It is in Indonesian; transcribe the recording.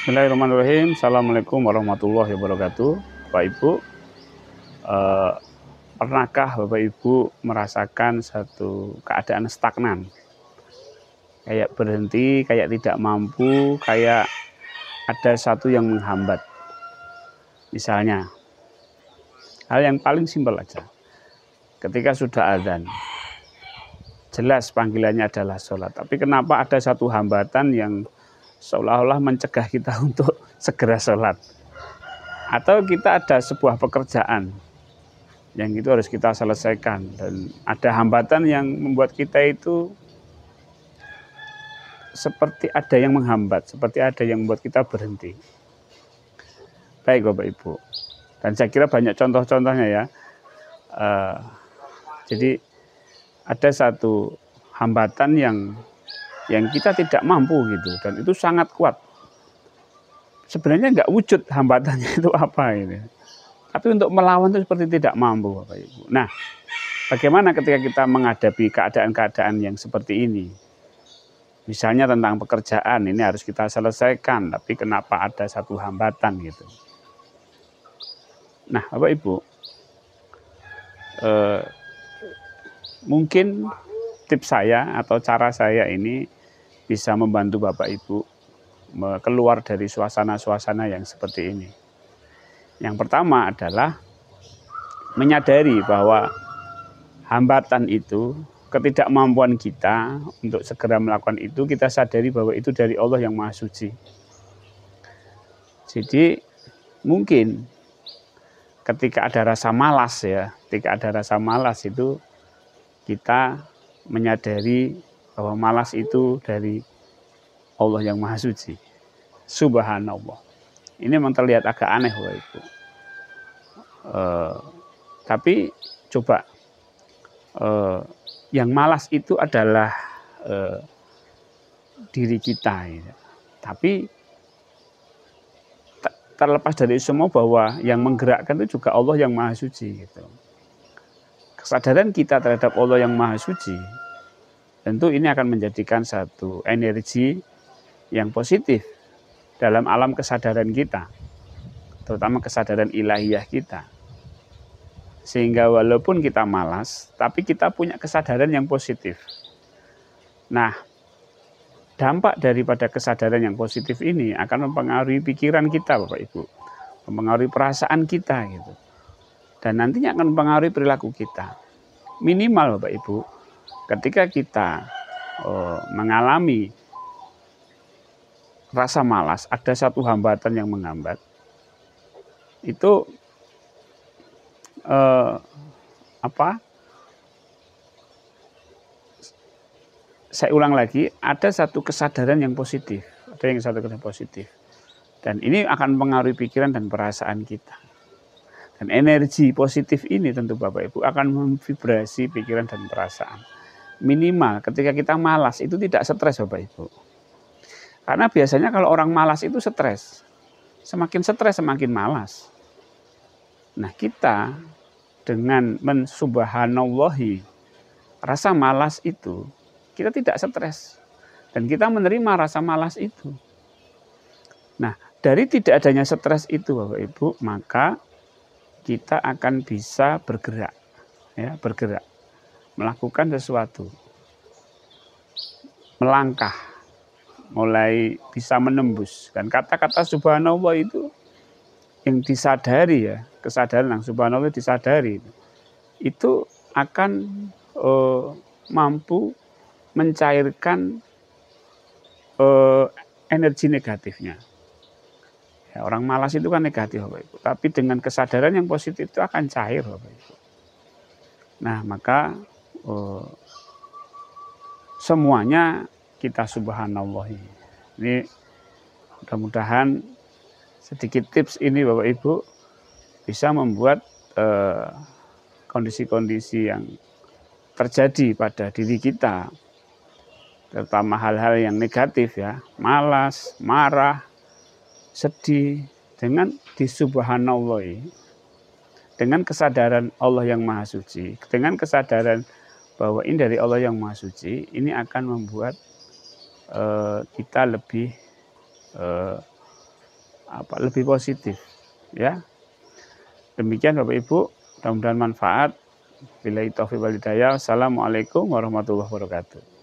Bismillahirrahmanirrahim. Assalamualaikum warahmatullahi wabarakatuh. Bapak Ibu, eh, pernahkah Bapak Ibu merasakan satu keadaan stagnan? Kayak berhenti, kayak tidak mampu, kayak ada satu yang menghambat. Misalnya, hal yang paling simpel aja. Ketika sudah azan, jelas panggilannya adalah sholat. Tapi kenapa ada satu hambatan yang seolah-olah mencegah kita untuk segera sholat? Atau kita ada sebuah pekerjaan yang itu harus kita selesaikan dan ada hambatan yang membuat kita itu seperti ada yang menghambat, seperti ada yang membuat kita berhenti. Baik Bapak Ibu, dan saya kira banyak contoh-contohnya ya. Jadi ada satu hambatan yang kita tidak mampu gitu, dan itu sangat kuat. Sebenarnya nggak wujud hambatannya itu apa ini. Tapi untuk melawan itu seperti tidak mampu Bapak Ibu. Nah, bagaimana ketika kita menghadapi keadaan-keadaan yang seperti ini? Misalnya tentang pekerjaan, ini harus kita selesaikan, tapi kenapa ada satu hambatan gitu. Nah, Bapak Ibu, mungkin tips saya atau cara saya ini bisa membantu Bapak Ibu keluar dari suasana-suasana yang seperti ini. Yang pertama adalah menyadari bahwa hambatan itu, ketidakmampuan kita untuk segera melakukan itu, kita sadari bahwa itu dari Allah yang Maha Suci. Jadi mungkin ketika ada rasa malas ya, ketika ada rasa malas itu kita menyadari bahwa malas itu dari Allah yang Maha Suci. Subhanallah. Ini memang terlihat agak aneh Bapak Ibu. Tapi coba yang malas itu adalah diri kita ya. Tapi terlepas dari semua bahwa yang menggerakkan itu juga Allah yang Maha Suci gitu. Kesadaran kita terhadap Allah yang Maha Suci tentu ini akan menjadikan satu energi yang positif dalam alam kesadaran kita, terutama kesadaran ilahiyah kita. Sehingga walaupun kita malas, tapi kita punya kesadaran yang positif. Nah, dampak daripada kesadaran yang positif ini akan mempengaruhi pikiran kita Bapak Ibu, mempengaruhi perasaan kita gitu. Dan nantinya akan mempengaruhi perilaku kita. Minimal Bapak Ibu, ketika kita mengalami rasa malas, ada satu hambatan yang menghambat, itu saya ulang lagi, ada satu kesadaran yang positif, dan ini akan mempengaruhi pikiran dan perasaan kita. Dan energi positif ini tentu Bapak Ibu akan memvibrasi pikiran dan perasaan. Minimal ketika kita malas itu tidak stres Bapak Ibu. Karena biasanya kalau orang malas itu stres. Semakin stres semakin malas. Nah, kita dengan mensubhanallahi rasa malas itu, kita tidak stres. Dan kita menerima rasa malas itu. Nah, dari tidak adanya stres itu Bapak Ibu, maka kita akan bisa bergerak. Ya, bergerak. Melakukan sesuatu. Melangkah. Mulai bisa menembus. Dan kata-kata subhanallah itu yang disadari ya, kesadaran yang subhanallah disadari, itu akan mampu mencairkan energi negatifnya. Ya, orang malas itu kan negatif Bapak Ibu, tapi dengan kesadaran yang positif itu akan cair Bapak Ibu. Nah, maka semuanya kita subhanallah. Ini mudah-mudahan sedikit tips ini Bapak Ibu bisa membuat kondisi-kondisi yang terjadi pada diri kita, terutama hal-hal yang negatif ya, malas, marah, sedih, dengan disubhanallah, dengan kesadaran Allah yang Maha Suci, dengan kesadaran bahwa ini dari Allah yang Maha Suci, ini akan membuat kita lebih lebih positif, ya. Demikian Bapak Ibu, mudah-mudahan manfaat. Billahi taufiq wal hidayah. Assalamualaikum warahmatullahi wabarakatuh.